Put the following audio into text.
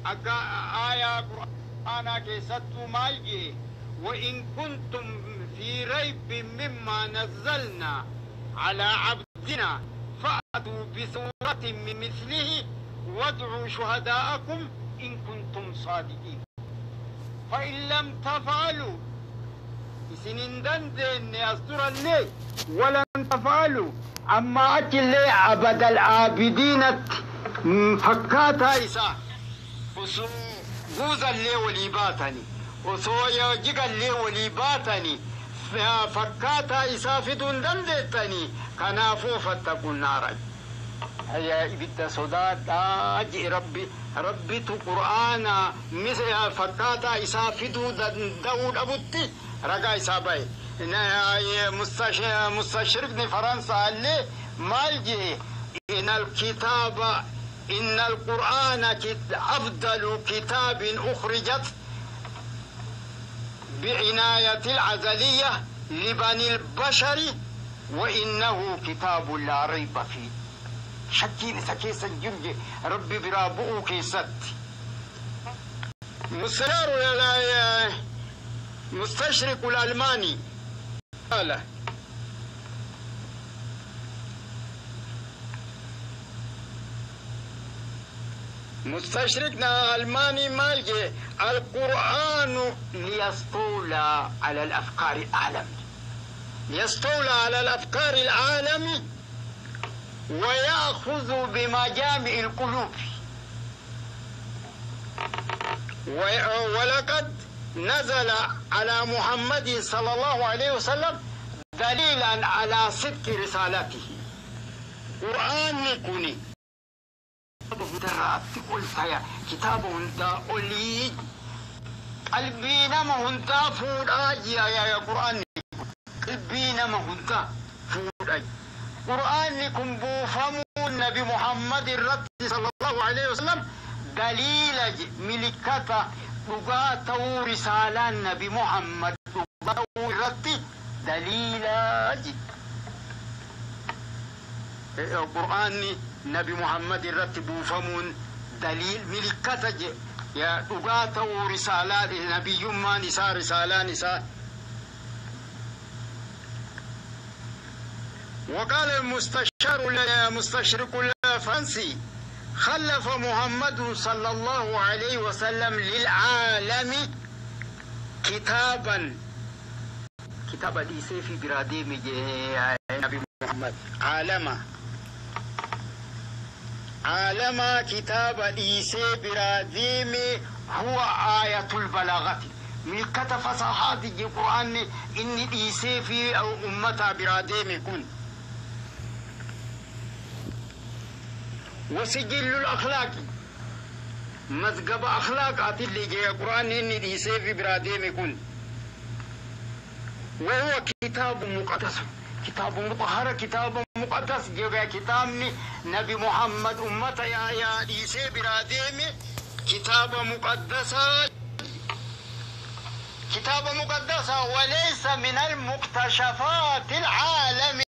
أكا آية قرآن كيستو مالجي وإن كنتم في ريب مما نزلنا على عبدنا فأتوا بسورة من مثله وادعوا شهداءكم إن كنتم صادقين فإن لم تفعلوا سنين دندن يصدر الليل ولن تفعلوا أما أتلي أبد العابدين فكاتا إسا وسو غوزا اللي وليباتني وسو يوجيك اللي وليباتني فكاتا إسا فدون دندتني كنافو فاتقوا النار هيا إبدا صداد أجي ربي تو قرآن مثل فكاتا إسا فدو داود أبوتي رقا إسا باي مستشرق فرنسا اللي مالجي إن القرآن أفضل كتاب أخرجت بعناية العزلية لبني البشر وإنه كتاب لا ريب فيه شكين سكيسا جنجي ربي برابؤه كيست مستشرق الألماني قال مستشرقنا ألماني مالجي القرآن ليستولى على الأفكار العالم يستولى على الأفكار العالم ويأخذ بمجامع القلوب ولقد نزل على محمد صلى الله عليه وسلم دليلا على صدق رسالته قرآن كوني كتاب هندا أولي قلبينا ما هندا فود يا قرآن قلبينا ما هندا فود قرآنكم بوفمون النبي محمد الرد صلى الله عليه وسلم دليل ملكة لغاته رسالة النبي محمد الرد دليل القرآن نبي محمد الرد بوفمون دليل ملكة يا لغاته رسالة النبي يما نساء رسالة نساء وقال المستشرق الفرنسي خلف محمد صلى الله عليه وسلم للعالم كتابا ليس في برادي نبي محمد عالم كتاب ليس برادي هو آية البلاغة ملكة فصاحات القرآن إني ليس في أمة برادي كن وسجل الأخلاق مذهب أخلاقات اللي جاء القرآن إني ديسي في برادي مكون وهو كتاب مقدس كتاب مطهر كتاب مقدس جاء كتاب نبي محمد أمة يا ديسي برادي كتاب مقدس وليس من المكتشفات العالمية